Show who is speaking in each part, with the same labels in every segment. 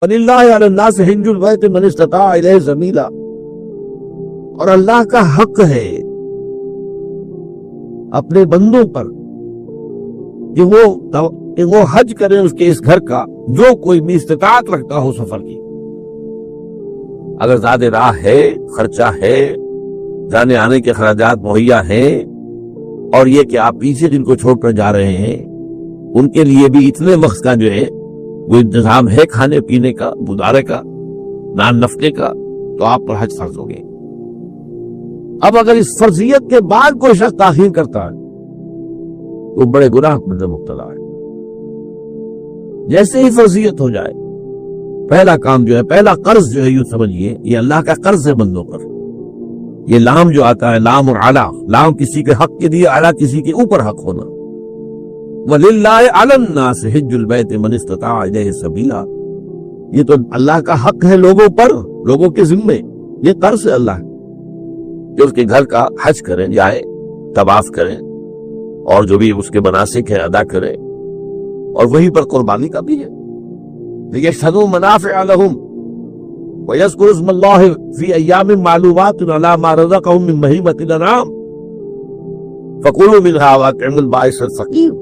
Speaker 1: وَلِلَّهِ عَلَى النَّاسِ حِجُّ الْبَيْتِ مَنِ اسْتَطَاعَ إِلَيْهِ سَبِيلًا، اور اللہ کا حق ہے اپنے بندوں پر کہ وہ حج کریں اس کے اس گھر کا جو کوئی بھی استطاعت رکھتا ہو سفر کی۔ اگر زیادہ راہ ہے، خرچہ ہے، جانے آنے کے اخراجات مہیا ہیں، اور یہ کہ آپ پیچھے جن کو چھوڑ کر جا رہے ہیں ان کے لیے بھی اتنے وقت کا جو ہے وہ انتظام ہے کھانے پینے کا، گزارے کا، نان نفقے کا، تو آپ پر حج فرض ہو گئے۔ اب اگر اس فرضیت کے بعد کوئی شخص تاخیر کرتا ہے تو بڑے گناہ میں مبتلا ہے۔ جیسے ہی فرضیت ہو جائے، پہلا کام جو ہے، پہلا قرض جو ہے، یوں سمجھیے یہ اللہ کا قرض ہے بندوں پر۔ یہ لام جو آتا ہے، لام اور اعلیٰ، لام کسی کے حق کے لیے، اعلیٰ کسی کے اوپر حق ہونا۔ وَلِلَّهِ عَلَى النَّاسِ حِجُّ الْبَيْتِ مَنِ اسْتَطَاعَ إِلَيْهِ سَبِيلًا، یہ تو اللہ کا حق ہے لوگوں پر، لوگوں کے ذمے، یہ قرض ہے اللہ کہ اس کے گھر کا حج کریں، جائیں، طواف کریں، اور جو بھی اس کے مناسک ہے ادا کریں، اور وہیں پر قربانی کا بھی ہے۔ لِيَشْهَدُوا مَنَافِعَ لَهُمْ وَيَذْكُرُوا اسْمَ اللَّهِ فِي أَيَّامٍ مَّعْلُومَاتٍ عَلَىٰ مَا رَزَقَهُم مِّن بَهِيمَةِ الْأَنْعَامِ فَكُلُوا مِنْهَا وَأَطْعِمُوا الْبَائِسَ الْفَقِيرَ،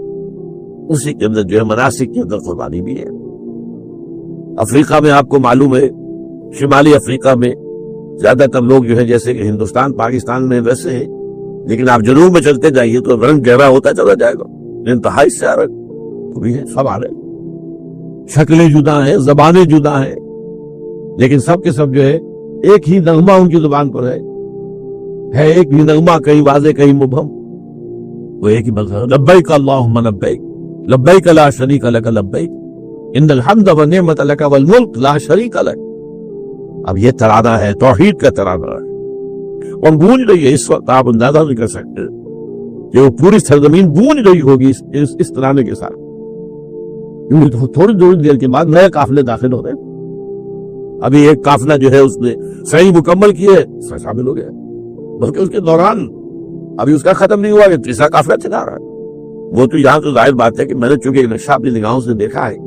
Speaker 1: اسی کے اندر جو ہے مناسک کے اندر قربانی بھی ہے۔ افریقہ میں آپ کو معلوم ہے، شمالی افریقہ میں زیادہ تر لوگ جو ہے جیسے کہ ہندوستان پاکستان میں ویسے ہے، لیکن آپ جنوب میں چلتے جائیے تو رنگ گہرا ہوتا چلا جائے گا، انتہائی سیاہ رنگ بھی ہے، سب آ رہے ہیں، شکلیں جدا ہیں، زبانیں جدا ہیں، لیکن سب کے سب جو ہے ایک ہی نغمہ ان کی زبان پر ہے ایک ہی نغمہ، کہیں واضح کہیں مبہم، وہ ایک ہی مذہب، لبیک اللہم لبیک، لبیک لا شریک لک لبیک، ان الحمد والنعمت لک والملک لا شریک لک۔ اب یہ ترانہ ہے، توحید کا ترانہ ہے، اور گونج رہی ہے اس وقت، آپ اندازہ نہیں کر سکتے کہ وہ پوری سرزمین گونج رہی ہوگی اس ترانے کے ساتھ، کیونکہ تھوڑی دیر کے بعد نئے قافلے داخل ہو رہے ہیں۔ ابھی ایک قافلہ جو ہے اس نے صحیح مکمل کیے، شامل ہو گیا، بلکہ اس کے دوران ابھی اس کا ختم نہیں ہوا کہ تیسرا قافلہ چلا رہا ہے۔ وہ تو یہاں تو ظاہر بات ہے کہ میں نے چونکہ نقشہ اپنی نگاہوں سے دیکھا ہے،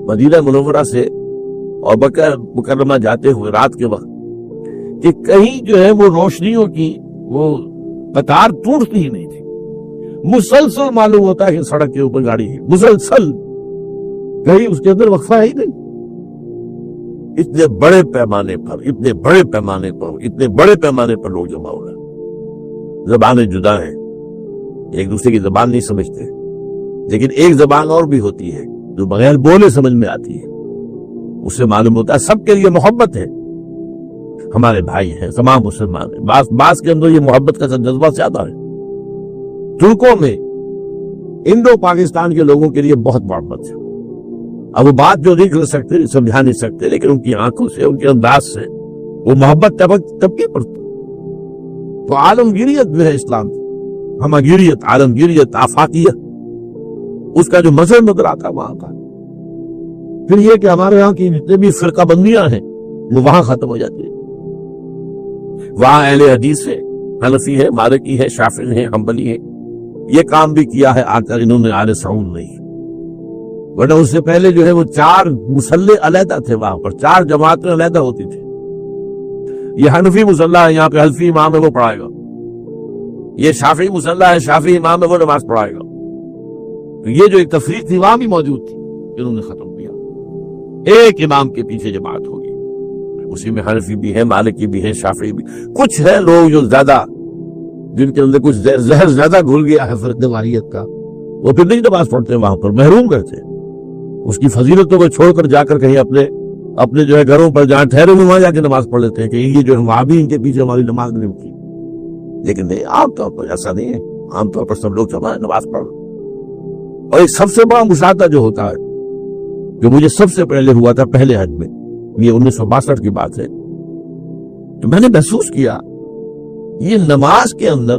Speaker 1: مدینہ منورہ سے اور مکہ مکرمہ جاتے ہوئے رات کے وقت، کہ کہیں جو ہے وہ روشنیوں کی وہ قطار ٹوٹتی ہی نہیں تھی، مسلسل معلوم ہوتا ہے کہ سڑک کے اوپر گاڑی ہے، مسلسل، کہیں اس کے اندر وقفہ ہے ہی نہیں۔ اتنے بڑے پیمانے پر لوگ جمع ہو رہے ہیں، زبانیں جدا ہیں، ایک دوسرے کی زبان نہیں سمجھتے، لیکن ایک زبان اور بھی ہوتی ہے جو بغیر بولے سمجھ میں آتی ہے، اس سے معلوم ہوتا ہے سب کے لیے محبت ہے، ہمارے بھائی ہیں، تمام مسلمان ہیں۔ بعض کے اندر یہ محبت کا جذبہ زیادہ ہے۔ ترکوں میں انڈو پاکستان کے لوگوں کے لیے بہت محبت ہے، اب وہ بات جو نہیں کر سکتے، سمجھا نہیں سکتے، لیکن ان کی آنکھوں سے، ان کے انداز سے وہ محبت طبقی پڑتی۔ تو عالمگیریت جو ہے اسلام، ہمگیریت، عالمگیریت، آفاقیت، اس کا جو مظہر نظر آتا ہے وہاں کا۔ پھر یہ کہ ہمارے یہاں کی جتنے بھی فرقہ بندیاں ہیں وہ وہاں ختم ہو جاتی ہیں۔ وہاں اہل حدیث ہے، حنفی ہے، مالکی ہے، شافعی ہے، حنبلی ہے، یہ کام بھی کیا ہے آ کر انہوں نے آل سعود نہیں، ورنہ اس سے پہلے جو ہے وہ 4 مسلح علیحدہ تھے، وہاں پر 4 جماعتیں علیحدہ ہوتی تھی۔ یہ حنفی مسلح ہے، یہاں پہ حنفی امام ہے وہ پڑھائے گا، یہ شافعی مسلح ہے، شافعی امام ہے وہ نماز پڑھائے گا۔ تو یہ جو ایک تفریق تھی وہاں بھی موجود تھی، انہوں نے ختم کیا، ایک امام کے پیچھے جماعت ہوگی، اسی میں حنفی بھی ہے، مالکی بھی ہے، شافعی بھی، کچھ ہے لوگ جو زیادہ، جن کے اندر کچھ زہر زیادہ گھل گیا ہے فرقہ واریت کا، وہ پھر نہیں نماز پڑھتے، وہاں پر محروم کرتے، اس کی فضیلتوں کو چھوڑ کر جا کر کہیں اپنے جو ہے گھروں پر جہاں ٹھہرے ہوئے وہاں جا کے نماز پڑھ لیتے ہیں کہ یہ جو ہے وہاں بھی ان کے پیچھے ہماری نماز نہیں ہوتی، لیکن نہیں، عام طور پر ایسا نہیں ہے، عام طور پر سب لوگ جمع نماز پڑھ۔ اور ایک سب سے بڑا مشاہدہ جو ہوتا ہے، جو مجھے سب سے پہلے ہوا تھا پہلے حج میں، یہ 1962 کی بات ہے، تو میں نے محسوس کیا یہ نماز کے اندر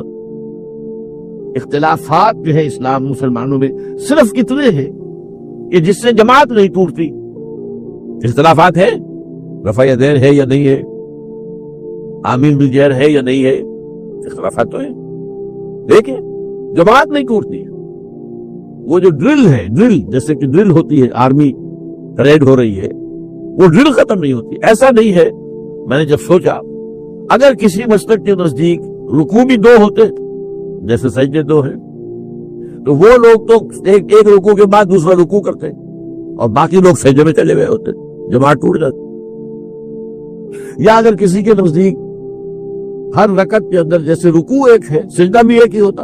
Speaker 1: اختلافات جو ہے اسلام مسلمانوں میں صرف کتنے ہیں کہ جس سے جماعت نہیں ٹوٹتی۔ اختلافات ہے، رفع یدین ہے یا نہیں ہے، آمین بالجہر ہے یا نہیں ہے، اختلافات تو ہے، دیکھیں جماعت نہیں ٹوٹتی۔ وہ جو ڈرل ہے، ڈرل جیسے کہ ڈرل ہوتی ہے، آرمی پریڈ ہو رہی ہے، وہ ڈرل ختم نہیں ہوتی. ایسا نہیں ہے. میں نے جب سوچا اگر کسی مسلک کے نزدیک رکوع بھی 2 ہوتے جیسے سجدے 2 ہیں تو وہ لوگ تو ایک رکوع کے بعد دوسرا رکوع کرتے اور باقی لوگ سجدے میں چلے گئے ہوتے, جماعت ٹوٹ جاتی. یا اگر کسی کے نزدیک ہر رکعت کے اندر جیسے رکوع ایک ہے سجدہ بھی ایک ہی ہوتا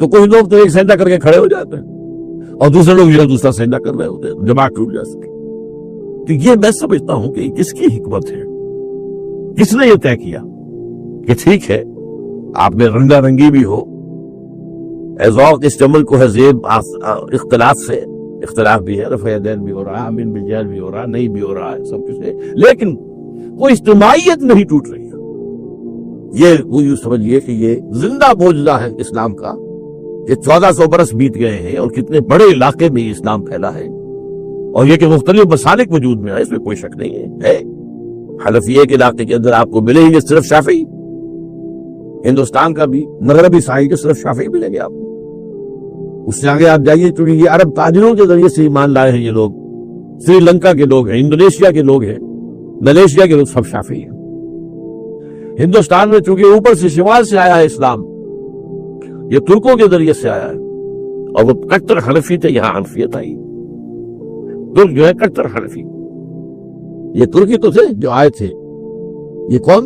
Speaker 1: تو کچھ لوگ تو ایک سجدہ کر کے کھڑے ہو جاتے ہیں اور دوسرے لوگ یہ دوسرا سجدہ کر رہے ہوتے ہیں, جماعت ٹوٹ جا سکے. تو یہ میں سمجھتا ہوں کہ کس کی حکمت ہے, کس نے یہ طے کیا کہ ٹھیک ہے آپ میں رنگا رنگی بھی ہو, ذوق اس عمل کو ہے زیب اختلاف سے, اختلاف بھی ہے, رفع یدین بھی ہو رہا ہے, امین بالجہر بھی ہو رہا ہے, نہیں بھی ہو رہا ہے, سب کچھ ہے, لیکن کوئی اجتماعیت نہیں ٹوٹ رہی ہے. یہ وہ یوں سمجھیے کہ یہ زندہ موجودہ ہے اسلام کا کہ 1400 برس بیت گئے ہیں اور کتنے بڑے علاقے میں اسلام پھیلا ہے, اور یہ کہ مختلف مسالک وجود میں ہے, اس میں کوئی شک نہیں ہے. حنفیہ کے علاقے کے اندر آپ کو ملے ہی صرف شافعی, ہندوستان کا بھی مغربی ساحل کے صرف شافعی ملیں گے آپ کو. اس سے آگے آپ جائیے چونکہ یہ عرب تاجروں کے ذریعے سے ایمان لائے ہیں یہ لوگ, سری لنکا کے لوگ ہیں, انڈونیشیا کے لوگ ہیں, ملیشیا کے لوگ, سب شافعی ہیں. ہندوستان میں چونکہ اوپر سے شمال سے آیا ہے اسلام, یہ ترکوں کے ذریعے سے آیا ہے اور وہ کٹر حنفی تھے, یہاں حنفیت آئی. ترک جو ہے کٹر حنفی, یہ ترکی تو تھے جو آئے تھے. یہ کون